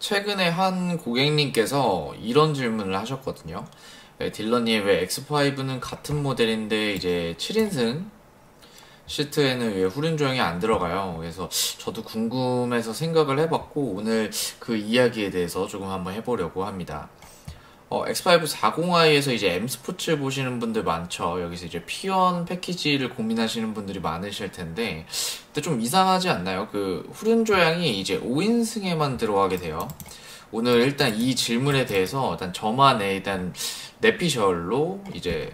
최근에 한 고객님께서 이런 질문을 하셨거든요. 네, 딜러님, 왜 X5는 같은 모델인데 이제 7인승 시트에는 왜 후륜 조형이 안 들어가요? 그래서 저도 궁금해서 생각을 해봤고 오늘 그 이야기에 대해서 조금 한번 해보려고 합니다. X5 40i에서 이제 M 스포츠 보시는 분들 많죠. 여기서 이제 P1 패키지를 고민하시는 분들이 많으실 텐데, 근데 좀 이상하지 않나요? 그 후륜 조향이 이제 5인승에만 들어가게 돼요. 오늘 일단 이 질문에 대해서 일단 저만의 일단 내피셜로 이제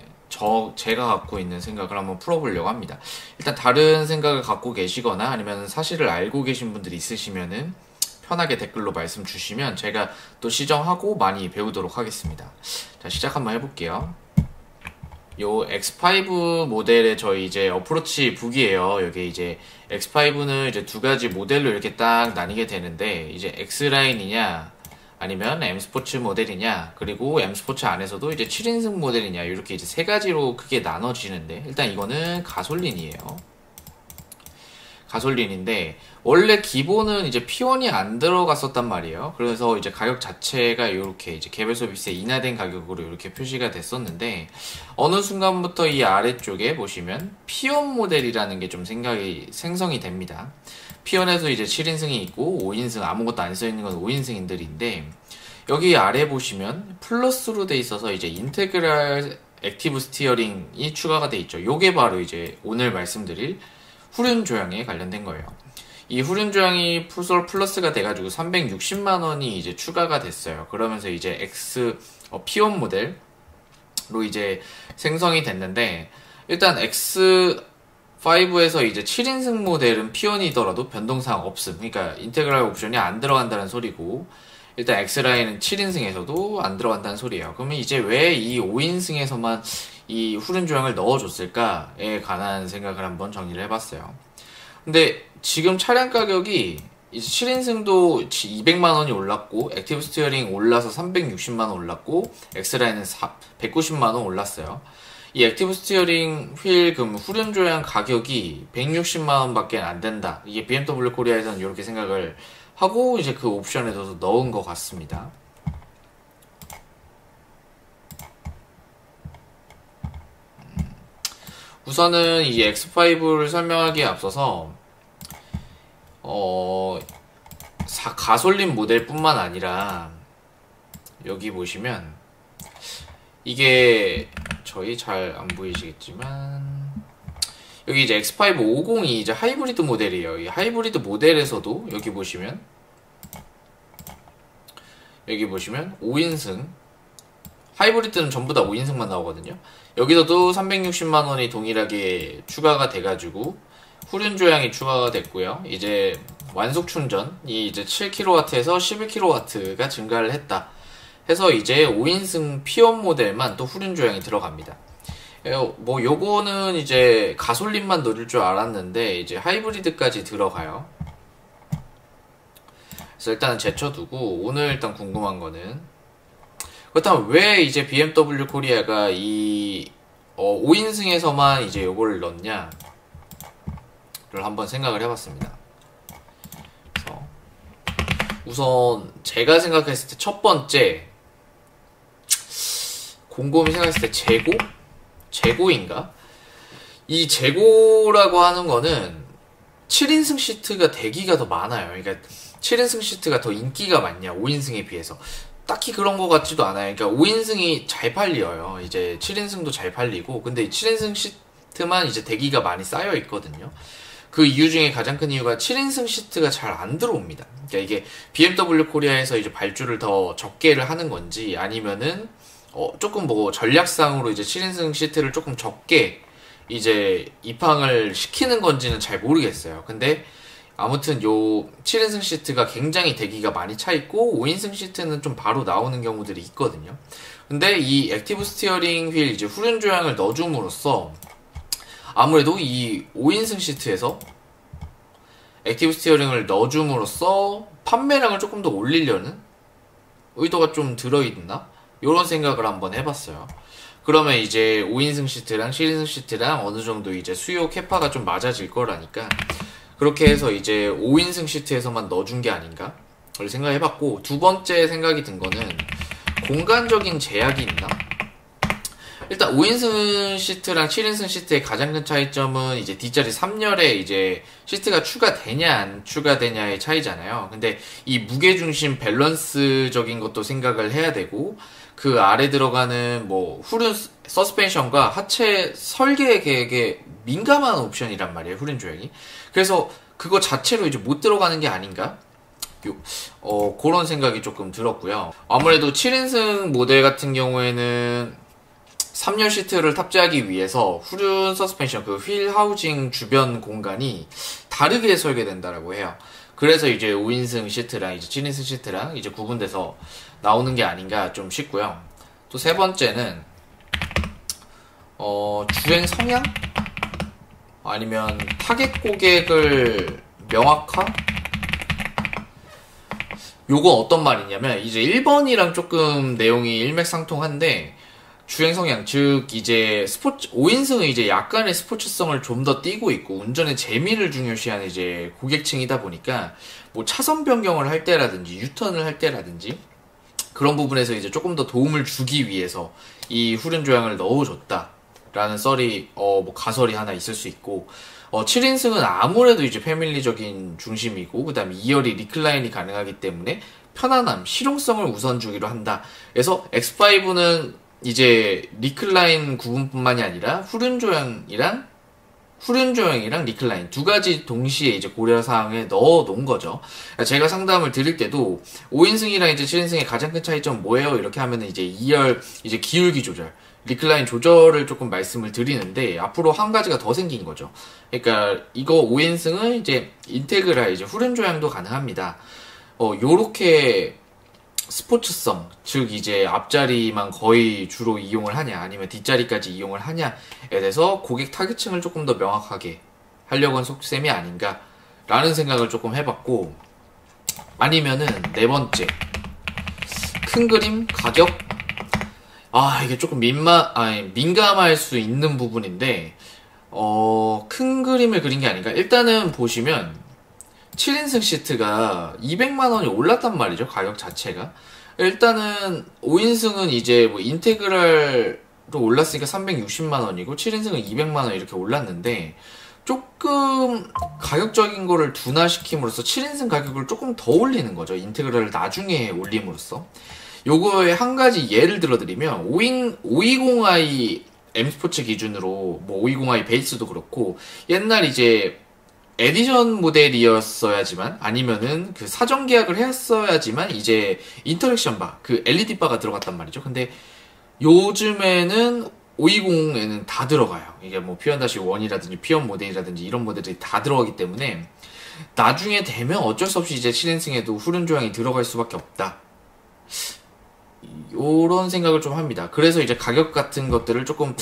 제가 갖고 있는 생각을 한번 풀어보려고 합니다. 일단 다른 생각을 갖고 계시거나 아니면 사실을 알고 계신 분들이 있으시면은 편하게 댓글로 말씀 주시면 제가 또 시정하고 많이 배우도록 하겠습니다. 자, 시작 한번 해볼게요. 요 X5 모델의 저희 이제 어프로치 북이에요. 여기 이제 X5는 이제 두 가지 모델로 이렇게 딱 나뉘게 되는데, 이제 X라인이냐 아니면 M 스포츠 모델이냐, 그리고 M 스포츠 안에서도 이제 7인승 모델이냐, 이렇게 이제 세 가지로 크게 나눠지는데, 일단 이거는 가솔린이에요. 가솔린인데 원래 기본은 이제 P1이 안 들어갔었단 말이에요. 그래서 이제 가격 자체가 이렇게 이제 개별 소비세 인하된 가격으로 이렇게 표시가 됐었는데, 어느 순간부터 이 아래쪽에 보시면 P1 모델이라는 게 좀 생성이 됩니다. P1에서 이제 7인승이 있고 5인승, 아무것도 안 써있는 건 5인승인들인데, 여기 아래 보시면 플러스로 돼 있어서 이제 인테그랄 액티브 스티어링이 추가가 돼 있죠. 요게 바로 이제 오늘 말씀드릴 후륜 조향에 관련된 거예요. 이 후륜 조향이 플러스가 돼가지고 360만원이 이제 추가가 됐어요. 그러면서 이제 P1 모델로 이제 생성이 됐는데, 일단 X5에서 이제 7인승 모델은 P1이더라도 변동사항 없음. 그러니까 인테그랄 옵션이 안 들어간다는 소리고, 일단 X라인은 7인승에서도 안 들어간다는 소리예요. 그러면 이제 왜 이 5인승에서만 이 후륜 조향을 넣어줬을까에 관한 생각을 한번 정리를 해봤어요. 근데 지금 차량 가격이 이제 7인승도 200만원이 올랐고, 액티브 스티어링 올라서 360만원 올랐고, X라인은 190만원 올랐어요. 이 액티브 스티어링 휠 후륜 조향 가격이 160만원 밖에 안 된다. 이게 BMW 코리아에서는 이렇게 생각을 하고 이제 그 옵션에도 넣은 것 같습니다. 우선은 이 X5를 설명하기에 앞서서 가솔린 모델뿐만 아니라 여기 보시면 이게 저희 잘 안 보이시겠지만 여기 이제 X5 50이 이제 하이브리드 모델이에요. 이 하이브리드 모델에서도 여기 보시면 5인승, 하이브리드는 전부 다 5인승만 나오거든요. 여기서도 360만원이 동일하게 추가가 돼가지고 후륜 조향이 추가가 됐고요. 이제 완속 충전이 이제 7kW에서 11kW가 증가를 했다 해서 이제 5인승 P1 모델만 또 후륜 조향이 들어갑니다. 뭐 요거는 이제 가솔린만 넣을 줄 알았는데 이제 하이브리드까지 들어가요. 그래서 일단은 제쳐두고, 오늘 일단 궁금한 거는, 그렇다면 왜 이제 BMW 코리아가 이 5인승에서만 이제 요거를 넣냐를 한번 생각을 해봤습니다. 그래서 우선 제가 생각했을 때 첫 번째, 곰곰이 생각했을 때 재고인가? 이 재고라고 하는 거는 7인승 시트가 대기가 더 많아요. 그러니까 7인승 시트가 더 인기가 많냐 5인승에 비해서, 딱히 그런 것 같지도 않아요. 그러니까 5인승이 잘 팔려요. 이제 7인승도 잘 팔리고, 근데 7인승 시트만 이제 대기가 많이 쌓여 있거든요. 그 이유 중에 가장 큰 이유가 7인승 시트가 잘 안 들어옵니다. 그러니까 이게 BMW 코리아에서 이제 발주를 더 적게를 하는 건지, 아니면은 조금 뭐 전략상으로 이제 7인승 시트를 조금 적게 이제 입항을 시키는 건지는 잘 모르겠어요. 근데 아무튼 요 7인승 시트가 굉장히 대기가 많이 차 있고 5인승 시트는 좀 바로 나오는 경우들이 있거든요. 근데 이 액티브 스티어링 휠 이제 후륜 조향을 넣어줌으로써 아무래도 이 5인승 시트에서 액티브 스티어링을 넣어줌으로써 판매량을 조금 더 올리려는 의도가 좀 들어있나? 요런 생각을 한번 해봤어요. 그러면 이제 5인승 시트랑 7인승 시트랑 어느 정도 이제 수요 캐파가 좀 맞아질 거라니까, 그렇게 해서 이제 5인승 시트에서만 넣어준 게 아닌가? 생각해봤고, 두 번째 생각이 든 거는 공간적인 제약이 있나? 일단 5인승 시트랑 7인승 시트의 가장 큰 차이점은 이제 뒷자리 3열에 이제 시트가 추가되냐 안 추가되냐의 차이잖아요. 근데 이 무게중심 밸런스적인 것도 생각을 해야 되고, 그 아래 들어가는 뭐 후륜 서스펜션과 하체 설계 계획에 민감한 옵션이란 말이에요, 후륜 조향이. 그래서 그거 자체로 이제 못 들어가는 게 아닌가? 그런 생각이 조금 들었고요. 아무래도 7인승 모델 같은 경우에는 3열 시트를 탑재하기 위해서 후륜 서스펜션, 그 휠 하우징 주변 공간이 다르게 설계된다라고 해요. 그래서 이제 5인승 시트랑 이제 7인승 시트랑 이제 구분돼서 나오는 게 아닌가 좀 싶고요. 또 세 번째는, 주행 성향? 아니면 타겟 고객을 명확화? 요거 어떤 말이냐면, 이제 1번이랑 조금 내용이 일맥상통한데, 주행 성향, 즉, 이제, 5인승은 이제 약간의 스포츠성을 좀 더 띄고 있고, 운전의 재미를 중요시하는 이제 고객층이다 보니까, 뭐 차선 변경을 할 때라든지, 유턴을 할 때라든지, 그런 부분에서 이제 조금 더 도움을 주기 위해서 이 후륜 조향을 넣어줬다. 라는 썰이, 뭐 가설이 하나 있을 수 있고, 7인승은 아무래도 이제 패밀리적인 중심이고, 그 다음에 2열이 리클라인이 가능하기 때문에 편안함, 실용성을 우선 주기로 한다. 그래서 X5는 이제 리클라인 구분뿐만이 아니라 후륜 조향이랑 리클라인 두 가지 동시에 이제 고려사항에 넣어 놓은 거죠. 제가 상담을 드릴 때도 5인승이랑 이제 7인승의 가장 큰 차이점 뭐예요? 이렇게 하면은 이제 2열 이제 기울기 조절, 리클라인 조절을 조금 말씀을 드리는데, 앞으로 한 가지가 더 생긴 거죠. 그러니까 이거 5인승은 이제 인테그랄 이제 후륜 조향도 가능합니다. 요렇게 스포츠성, 즉 이제 앞자리만 거의 주로 이용을 하냐, 아니면 뒷자리까지 이용을 하냐에 대해서 고객 타겟층을 조금 더 명확하게 하려고 한 속셈이 아닌가 라는 생각을 조금 해봤고, 아니면은 네 번째, 큰 그림, 가격. 이게 조금 민감할 수 있는 부분인데, 큰 그림을 그린 게 아닌가. 일단은 보시면 7인승 시트가 200만 원이 올랐단 말이죠, 가격 자체가. 일단은 5인승은 이제 뭐 인테그랄로 올랐으니까 360만 원이고 7인승은 200만 원 이렇게 올랐는데, 조금 가격적인 거를 둔화시킴으로써 7인승 가격을 조금 더 올리는 거죠. 인테그랄을 나중에 올림으로써. 요거에 한 가지 예를 들어드리면, 520i M 스포츠 기준으로 뭐 520i 베이스도 그렇고, 옛날 이제 에디션 모델이었어야지만, 아니면은 그 사전 계약을 했어야지만 이제 인터랙션 바, 그 LED 바가 들어갔단 말이죠. 근데 요즘에는 520에는 다 들어가요. 이게 뭐 P1-1이라든지 P1 모델이라든지 이런 모델들이 다 들어가기 때문에 나중에 되면 어쩔 수 없이 이제 7인승에도 후륜 조향이 들어갈 수밖에 없다. 요런 생각을 좀 합니다. 그래서 이제 가격 같은 것들을 조금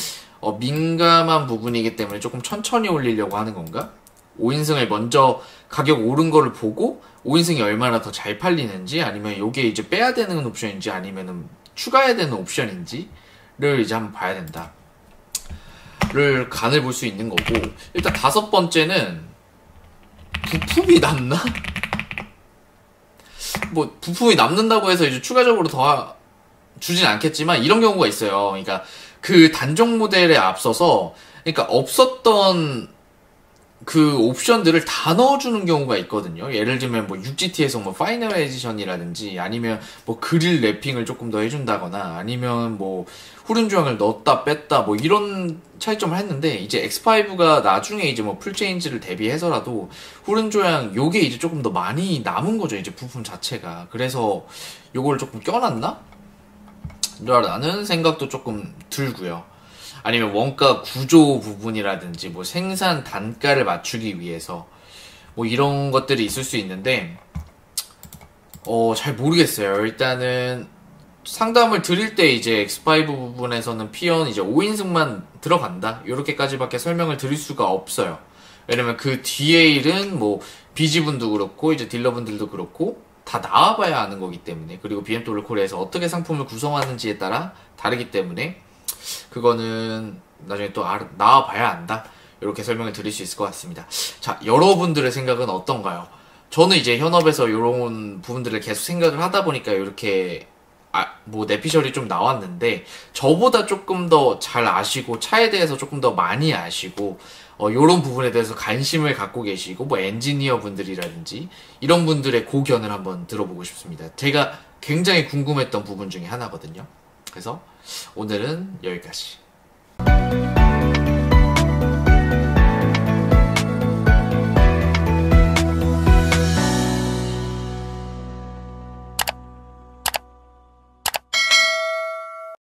민감한 부분이기 때문에 조금 천천히 올리려고 하는 건가? 5인승을 먼저 가격 오른 거를 보고 5인승이 얼마나 더 잘 팔리는지, 아니면 요게 이제 빼야 되는 옵션인지 아니면은 추가해야 되는 옵션인지를 이제 한번 봐야 된다. 를 간을 볼 수 있는 거고, 일단 다섯 번째는 부품이 남나? 뭐 부품이 남는다고 해서 이제 추가적으로 더 주진 않겠지만 이런 경우가 있어요. 그러니까 그 단종 모델에 앞서서, 그러니까 없었던 그 옵션들을 다 넣어주는 경우가 있거든요. 예를 들면 뭐 6GT에서 뭐 파이널 에디션이라든지, 아니면 뭐 그릴 랩핑을 조금 더 해준다거나, 아니면 뭐 후륜 조향을 넣었다 뺐다 뭐 이런 차이점을 했는데, 이제 X5가 나중에 이제 뭐 풀체인지를 대비해서라도 후륜 조향 요게 이제 조금 더 많이 남은 거죠, 이제 부품 자체가. 그래서 요걸 조금 껴놨나? 라는 생각도 조금 들고요. 아니면 원가 구조 부분이라든지 뭐 생산 단가를 맞추기 위해서 뭐 이런 것들이 있을 수 있는데, 잘 모르겠어요. 일단은 상담을 드릴 때 이제 X5 부분에서는 P1 이제 5인승만 들어간다, 요렇게까지밖에 설명을 드릴 수가 없어요. 왜냐면 그 뒤에 일은 뭐 BG분도 그렇고 이제 딜러분들도 그렇고 다 나와봐야 아는 거기 때문에, 그리고 BMW 코리아에서 어떻게 상품을 구성하는지에 따라 다르기 때문에 그거는 나중에 또 나와봐야 안다, 이렇게 설명을 드릴 수 있을 것 같습니다. 자, 여러분들의 생각은 어떤가요? 저는 이제 현업에서 이런 부분들을 계속 생각을 하다 보니까 이렇게 뭐 내피셜이 좀 나왔는데 저보다 조금 더 잘 아시고 차에 대해서 조금 더 많이 아시고 이런 부분에 대해서 관심을 갖고 계시고 뭐 엔지니어 분들이라든지 이런 분들의 고견을 한번 들어보고 싶습니다. 제가 굉장히 궁금했던 부분 중에 하나거든요. 그래서 오늘은 여기까지.